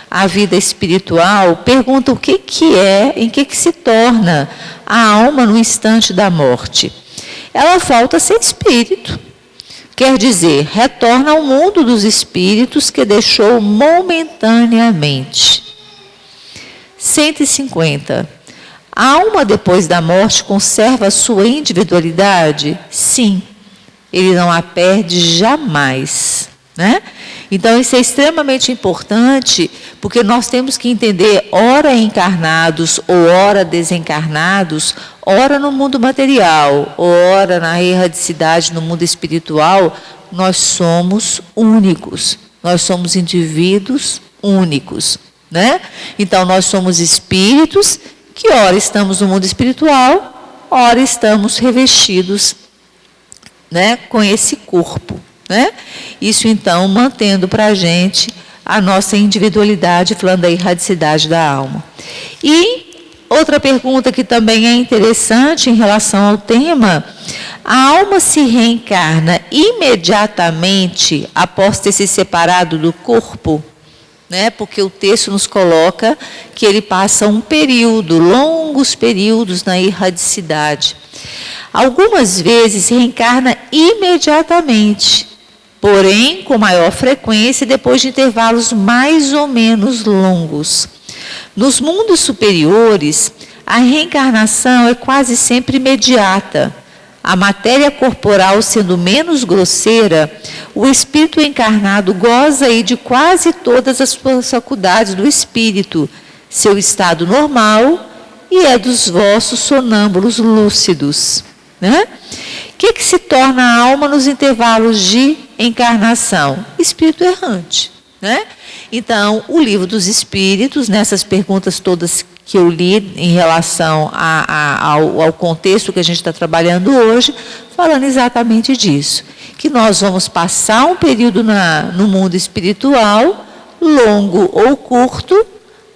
à vida espiritual, pergunta o que é, em que se torna a alma no instante da morte. Ela volta a ser espírito, quer dizer, retorna ao mundo dos espíritos que deixou momentaneamente. 150. A alma depois da morte conserva a sua individualidade? Sim, ele não a perde jamais, né? Então isso é extremamente importante, porque nós temos que entender, ora encarnados ou ora desencarnados, ora no mundo material, ora na erradicidade no mundo espiritual, nós somos únicos, nós somos indivíduos únicos, né? Então nós somos espíritos que ora estamos no mundo espiritual, ora estamos revestidos, né, com esse corpo, né? Isso então mantendo para a gente a nossa individualidade, falando da erradicidade da alma. E outra pergunta que também é interessante em relação ao tema: a alma se reencarna imediatamente após ter se separado do corpo? Né? Porque o texto nos coloca que ele passa um período, longos períodos na erradicidade. Algumas vezes reencarna imediatamente, porém com maior frequência depois de intervalos mais ou menos longos. Nos mundos superiores, a reencarnação é quase sempre imediata. A matéria corporal sendo menos grosseira, o espírito encarnado goza aí de quase todas as faculdades do espírito, seu estado normal, e é dos vossos sonâmbulos lúcidos, né? O que se torna a alma nos intervalos de encarnação? Espírito errante, né? Então, o Livro dos Espíritos, nessas perguntas todas que eu li em relação ao contexto que a gente está trabalhando hoje, falando exatamente disso, que nós vamos passar um período no mundo espiritual, longo ou curto,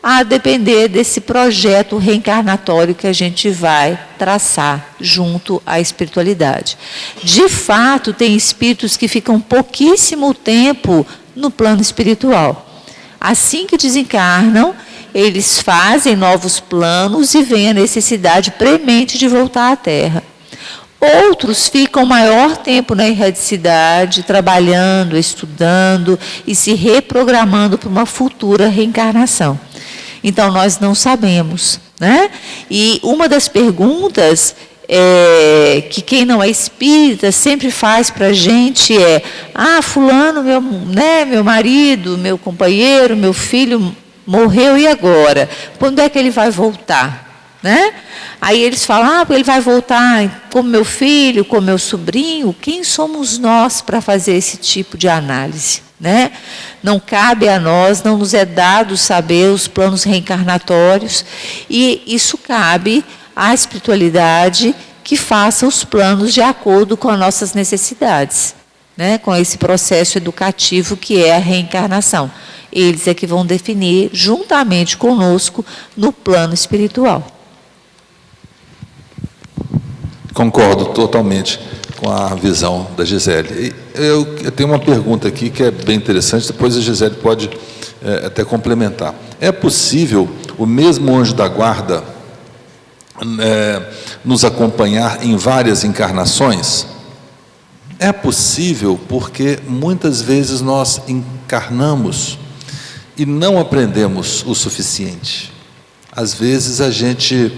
a depender desse projeto reencarnatório que a gente vai traçar junto à espiritualidade. De fato, tem espíritos que ficam pouquíssimo tempo no plano espiritual. Assim que desencarnam, eles fazem novos planos e vem a necessidade premente de voltar à Terra. Outros ficam maior tempo na erradicidade, trabalhando, estudando e se reprogramando para uma futura reencarnação. Então, nós não sabemos, né? E uma das perguntas que quem não é espírita sempre faz para a gente fulano, meu marido, meu companheiro, meu filho morreu, e agora? Quando é que ele vai voltar? Né? Aí eles falam, ele vai voltar como meu filho, como meu sobrinho. Quem somos nós para fazer esse tipo de análise? Né? Não cabe a nós, não nos é dado saber os planos reencarnatórios, e isso cabe à espiritualidade que faça os planos de acordo com as nossas necessidades, né? Com esse processo educativo que é a reencarnação. Eles é que vão definir juntamente conosco no plano espiritual. Concordo totalmente com a visão da Gisele. Eu tenho uma pergunta aqui que é bem interessante, depois a Gisele pode até complementar. É possível o mesmo anjo da guarda nos acompanhar em várias encarnações? É possível, porque muitas vezes nós encarnamos e não aprendemos o suficiente. Às vezes a gente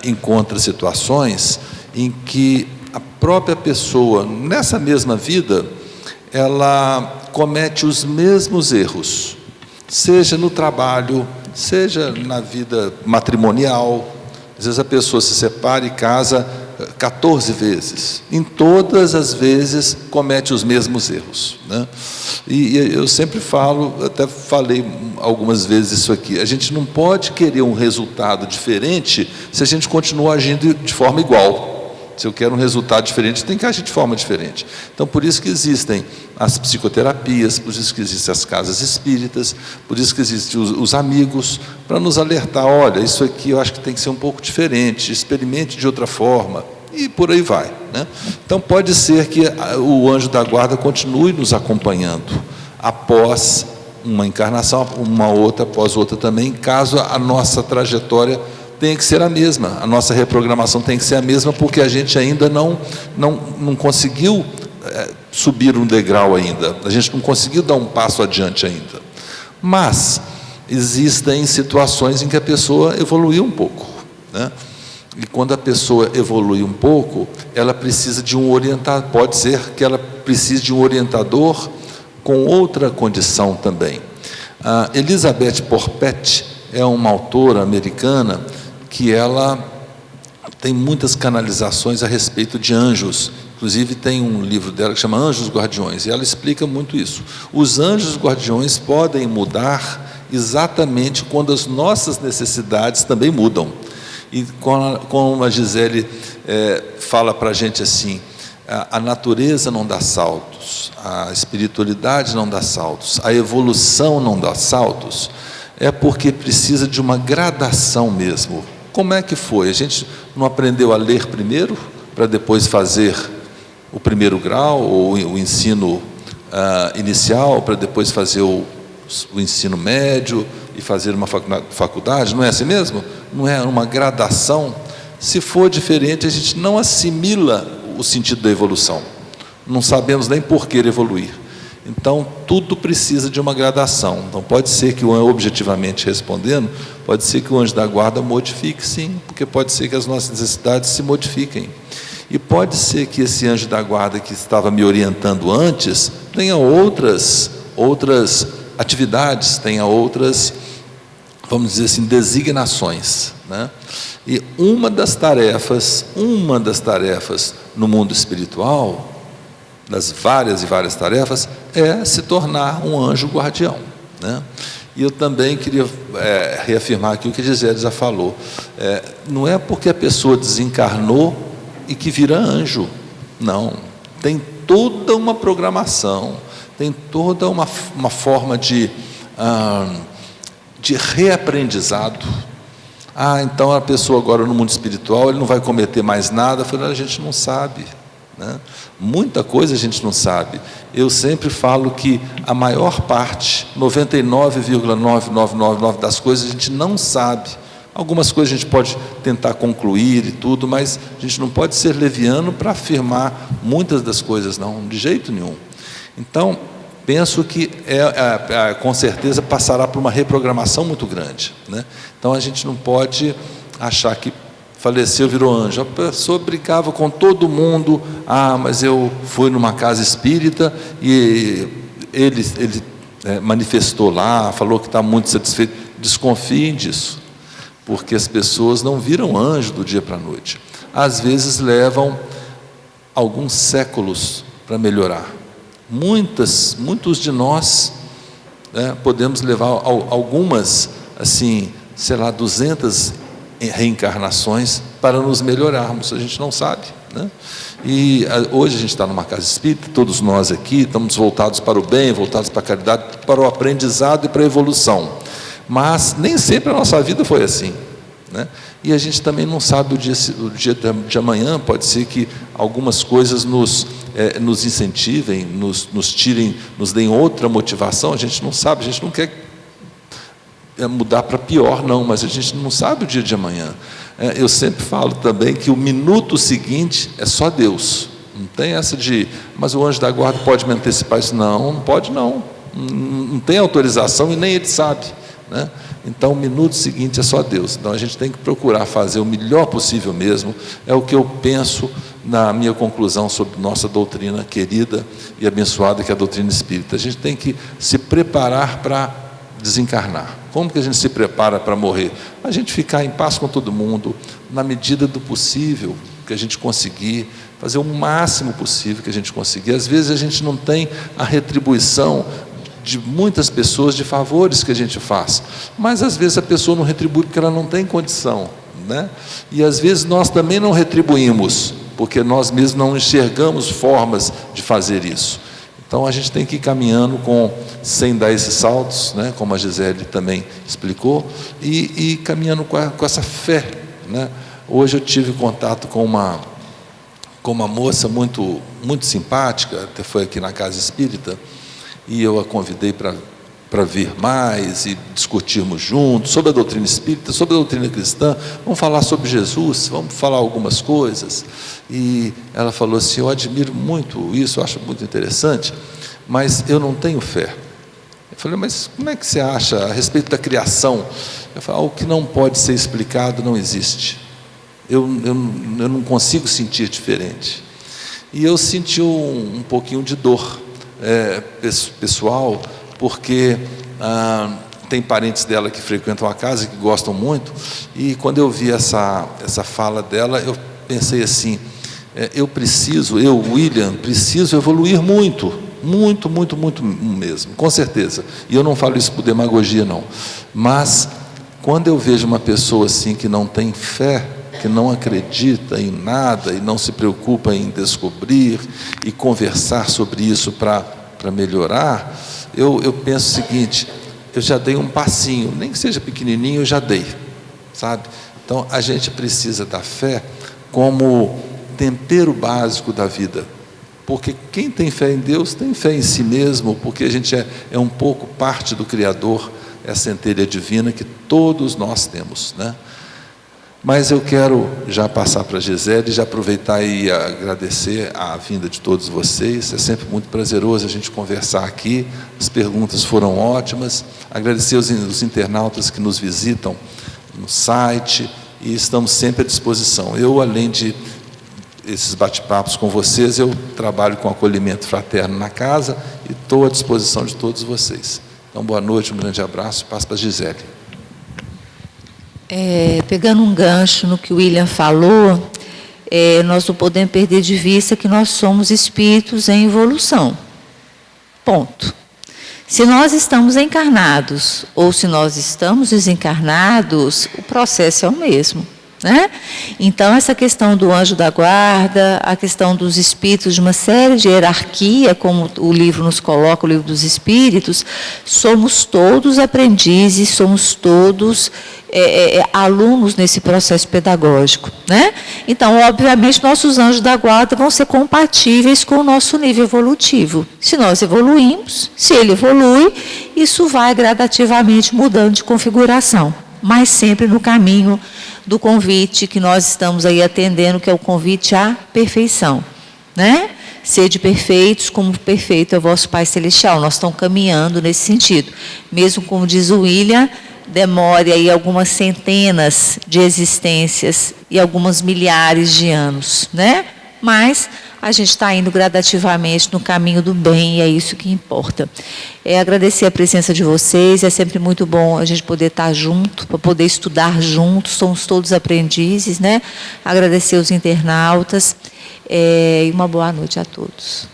encontra situações em que a própria pessoa, nessa mesma vida, ela comete os mesmos erros, seja no trabalho, seja na vida matrimonial. Às vezes a pessoa se separa e casa 14 vezes. Em todas as vezes comete os mesmos erros, né? E eu sempre falo, até falei algumas vezes isso aqui, a gente não pode querer um resultado diferente se a gente continua agindo de forma igual. Se eu quero um resultado diferente, tem que agir de forma diferente. Então, por isso que existem as psicoterapias, por isso que existem as casas espíritas, por isso que existem os amigos, para nos alertar, olha, isso aqui eu acho que tem que ser um pouco diferente, experimente de outra forma, e por aí vai, né? Então, pode ser que o anjo da guarda continue nos acompanhando após uma encarnação, uma outra, após outra também, caso a nossa trajetória tem que ser a mesma, a nossa reprogramação tem que ser a mesma, porque a gente ainda não conseguiu subir um degrau ainda, a gente não conseguiu dar um passo adiante ainda. Mas existem situações em que a pessoa evoluiu um pouco, né? E quando a pessoa evolui um pouco, ela precisa de um orientador, pode ser que ela precise de um orientador com outra condição também. A Elizabeth Porpet é uma autora americana que ela tem muitas canalizações a respeito de anjos. Inclusive tem um livro dela que chama Anjos Guardiões, e ela explica muito isso. Os anjos guardiões podem mudar exatamente quando as nossas necessidades também mudam. E como a Gisele fala para a gente assim, a natureza não dá saltos, a espiritualidade não dá saltos, a evolução não dá saltos, é porque precisa de uma gradação mesmo. Como é que foi? A gente não aprendeu a ler primeiro, para depois fazer o primeiro grau, ou o ensino inicial, para depois fazer o ensino médio e fazer uma faculdade? Não é assim mesmo? Não é uma gradação? Se for diferente, a gente não assimila o sentido da evolução. Não sabemos nem por que evoluir. Então, tudo precisa de uma gradação. Então, pode ser que, objetivamente respondendo, pode ser que o anjo da guarda modifique, sim, porque pode ser que as nossas necessidades se modifiquem. E pode ser que esse anjo da guarda que estava me orientando antes tenha outras atividades, tenha outras, vamos dizer assim, designações, né? E uma das tarefas no mundo espiritual, das várias e várias tarefas, é se tornar um anjo guardião. né? E eu também queria reafirmar aqui o que a Gisele já falou. Não é porque a pessoa desencarnou e que vira anjo. Não. Tem toda uma programação, tem toda uma forma de reaprendizado. Então a pessoa agora no mundo espiritual, ele não vai cometer mais nada. A gente não sabe, né? Muita coisa a gente não sabe. Eu sempre falo que a maior parte, 99,9999 das coisas, a gente não sabe. Algumas coisas a gente pode tentar concluir e tudo, mas a gente não pode ser leviano para afirmar muitas das coisas, não, de jeito nenhum. Então, penso que com certeza passará por uma reprogramação muito grande, né? Então a gente não pode achar que faleceu, virou anjo. A pessoa brigava com todo mundo. Mas eu fui numa casa espírita e ele manifestou lá, falou que está muito satisfeito. Desconfiem disso, porque as pessoas não viram anjo do dia para a noite. Às vezes levam alguns séculos para melhorar. Muitos de nós, né, podemos levar algumas, assim, 200 reencarnações para nos melhorarmos. A gente não sabe, né? E hoje a gente está numa casa espírita, todos nós aqui estamos voltados para o bem, voltados para a caridade, para o aprendizado e para a evolução. Mas nem sempre a nossa vida foi assim, né? E a gente também não sabe o dia de amanhã. Pode ser que algumas coisas nos incentivem, nos tirem, nos deem outra motivação. A gente não sabe, a gente não quer mudar para pior, não, mas a gente não sabe o dia de amanhã. Eu sempre falo também que o minuto seguinte é só Deus. Não tem essa de, mas o anjo da guarda pode me antecipar isso. Não pode não. Não tem autorização e nem ele sabe, né? Então o minuto seguinte é só Deus. Então a gente tem que procurar fazer o melhor possível mesmo. É o que eu penso na minha conclusão sobre nossa doutrina querida e abençoada, que é a doutrina espírita. A gente tem que se preparar para desencarnar. Como que a gente se prepara para morrer? A gente ficar em paz com todo mundo, na medida do possível que a gente conseguir, fazer o máximo possível que a gente conseguir. Às vezes a gente não tem a retribuição de muitas pessoas, de favores que a gente faz, mas às vezes a pessoa não retribui porque ela não tem condição, né? E às vezes nós também não retribuímos, porque nós mesmos não enxergamos formas de fazer isso. Então a gente tem que ir caminhando sem dar esses saltos, né, como a Gisele também explicou, e caminhando com essa fé, né? Hoje eu tive contato com uma moça muito, muito simpática, até foi aqui na Casa Espírita, e eu a convidei para vir mais e discutirmos juntos sobre a doutrina espírita, sobre a doutrina cristã. Vamos falar sobre Jesus, vamos falar algumas coisas. E ela falou assim: eu admiro muito isso, eu acho muito interessante, mas eu não tenho fé. Eu falei: mas como é que você acha a respeito da criação? Eu falei: o que não pode ser explicado não existe. Eu não consigo sentir diferente. E eu senti um pouquinho de dor pessoal, porque tem parentes dela que frequentam a casa, que gostam muito, e quando eu vi essa fala dela, eu pensei assim: William, preciso evoluir muito mesmo, com certeza. E eu não falo isso por demagogia, não. Mas quando eu vejo uma pessoa assim que não tem fé, que não acredita em nada e não se preocupa em descobrir e conversar sobre isso para melhorar, eu penso o seguinte: eu já dei um passinho, nem que seja pequenininho, eu já dei, sabe? Então a gente precisa da fé como tempero básico da vida, porque quem tem fé em Deus tem fé em si mesmo, porque a gente é um pouco parte do Criador, é a centelha divina que todos nós temos, né? Mas eu quero já passar para a Gisele e já aproveitar e agradecer a vinda de todos vocês. É sempre muito prazeroso a gente conversar aqui. As perguntas foram ótimas. Agradecer os internautas que nos visitam no site, e estamos sempre à disposição. Eu, além de esses bate-papos com vocês, eu trabalho com acolhimento fraterno na casa e estou à disposição de todos vocês. Então, boa noite, um grande abraço. Passo para a Gisele. Pegando um gancho no que o William falou, nós não podemos perder de vista que nós somos espíritos em evolução. Ponto. Se nós estamos encarnados ou se nós estamos desencarnados, o processo é o mesmo, né? Então, essa questão do anjo da guarda, a questão dos espíritos, de uma série de hierarquia, como o livro nos coloca, o livro dos espíritos, somos todos aprendizes, somos todos alunos nesse processo pedagógico, né? Então, obviamente, nossos anjos da guarda vão ser compatíveis com o nosso nível evolutivo. Se nós evoluímos, se ele evolui, isso vai gradativamente mudando de configuração, mas sempre no caminho do convite que nós estamos aí atendendo, que é o convite à perfeição, né? Sede perfeitos, como perfeito é o vosso Pai Celestial. Nós estamos caminhando nesse sentido. Mesmo como diz o William, demore aí algumas centenas de existências e algumas milhares de anos, né? Mas a gente está indo gradativamente no caminho do bem e é isso que importa. Agradecer a presença de vocês, é sempre muito bom a gente poder estar junto, para poder estudar juntos, somos todos aprendizes, né? Agradecer os internautas e uma boa noite a todos.